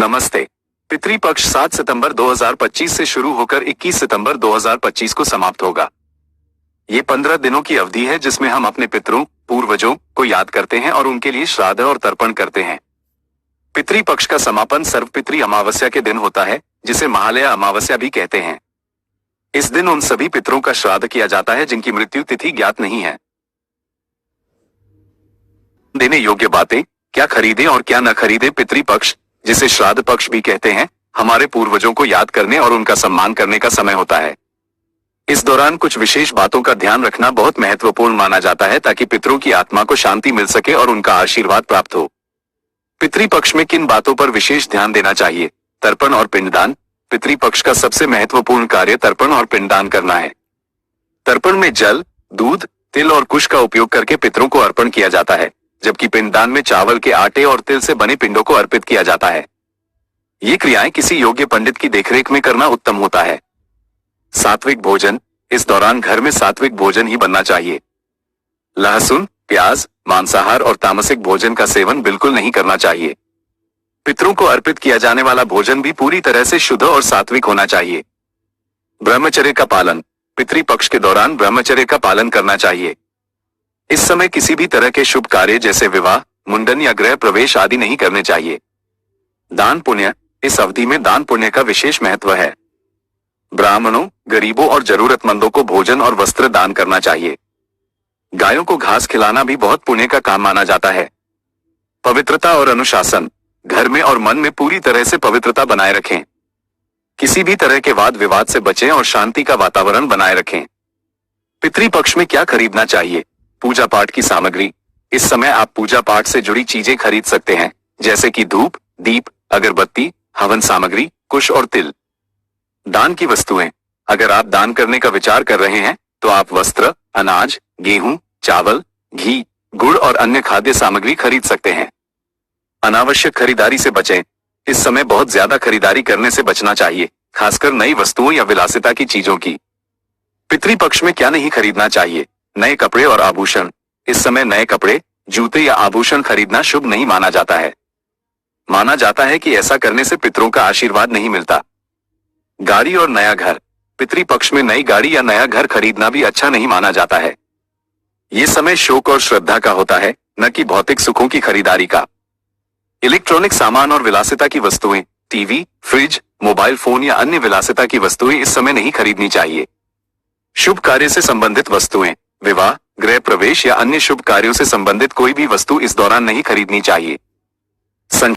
नमस्ते। पितृपक्ष 7 सितंबर 2025 से शुरू होकर 21 सितंबर 2025 को समाप्त होगा। ये 15 दिनों की अवधि है जिसमें हम अपने पितरों, पूर्वजों को याद करते हैं और उनके लिए श्राद्ध और तर्पण करते हैं। पितृपक्ष का समापन सर्वपितृ अमावस्या के दिन होता है, जिसे महालया अमावस्या भी कहते हैं। इस दिन उन सभी पितरों का श्राद्ध किया जाता है जिनकी मृत्यु तिथि ज्ञात नहीं है। देने योग्य बातें, क्या खरीदें और क्या न खरीदें। पितृपक्ष, जिसे श्राद्ध पक्ष भी कहते हैं, हमारे पूर्वजों को याद करने और उनका सम्मान करने का समय होता है। इस दौरान कुछ विशेष बातों का ध्यान रखना बहुत महत्वपूर्ण माना जाता है ताकि पितरों की आत्मा को शांति मिल सके और उनका आशीर्वाद प्राप्त हो। पितृपक्ष में किन बातों पर विशेष ध्यान देना चाहिए? तर्पण और पिंडदान। पितृपक्ष का सबसे महत्वपूर्ण कार्य तर्पण और पिंडदान करना है। तर्पण में जल, दूध, तिल और कुश का उपयोग करके पितरों को अर्पण किया जाता है, जबकि पिंडदान में चावल के आटे और तिल से बने पिंडों को अर्पित किया जाता है। ये क्रियाएं किसी योग्य पंडित की देखरेख में करना उत्तम होता है। सात्विक भोजन। इस दौरान घर में सात्विक भोजन ही बनना चाहिए। लहसुन, प्याज, मांसाहार और तामसिक भोजन का सेवन बिल्कुल नहीं करना चाहिए। पितरों को अर्पित किया जाने वाला भोजन भी पूरी तरह से शुद्ध और सात्विक होना चाहिए। ब्रह्मचर्य का पालन। पितृपक्ष के दौरान ब्रह्मचर्य का पालन करना चाहिए। इस समय किसी भी तरह के शुभ कार्य जैसे विवाह, मुंडन या गृह प्रवेश आदि नहीं करने चाहिए। दान पुण्य। इस अवधि में दान पुण्य का विशेष महत्व है। ब्राह्मणों, गरीबों और जरूरतमंदों को भोजन और वस्त्र दान करना चाहिए। गायों को घास खिलाना भी बहुत पुण्य का काम माना जाता है। पवित्रता और अनुशासन। घर में और मन में पूरी तरह से पवित्रता बनाए रखें। किसी भी तरह के वाद विवाद से बचें और शांति का वातावरण बनाए रखें। पितृपक्ष में क्या खरीदना चाहिए? पूजा पाठ की सामग्री। इस समय आप पूजा पाठ से जुड़ी चीजें खरीद सकते हैं, जैसे कि धूप, दीप, अगरबत्ती, हवन सामग्री, कुश और तिल। दान की वस्तुएं। अगर आप दान करने का विचार कर रहे हैं तो आप वस्त्र, अनाज, गेहूं, चावल, घी, गुड़ और अन्य खाद्य सामग्री खरीद सकते हैं। अनावश्यक खरीदारी से बचें। इस समय बहुत ज्यादा खरीदारी करने से बचना चाहिए, खासकर नई वस्तुओं या विलासिता की चीजों की। पितृपक्ष में क्या नहीं खरीदना चाहिए? नए कपड़े और आभूषण। इस समय नए कपड़े, जूते या आभूषण खरीदना शुभ नहीं माना जाता है। माना जाता है कि ऐसा करने से पितरों का आशीर्वाद नहीं मिलता। गाड़ी और नया घर। पितृपक्ष में नई गाड़ी या नया घर खरीदना भी अच्छा नहीं माना जाता है। ये समय शोक और श्रद्धा का होता है, न कि भौतिक सुखों की खरीदारी का। इलेक्ट्रॉनिक सामान और विलासिता की वस्तुएं, टीवी, फ्रिज, मोबाइल फोन या अन्य विलासिता की वस्तुएं इस समय नहीं खरीदनी चाहिए। शुभ कार्य से संबंधित वस्तुएं, विवाह, गृह प्रवेश या अन्य शुभ कार्यों से संबंधित कोई भी वस्तु इस दौरान नहीं खरीदनी चाहिए।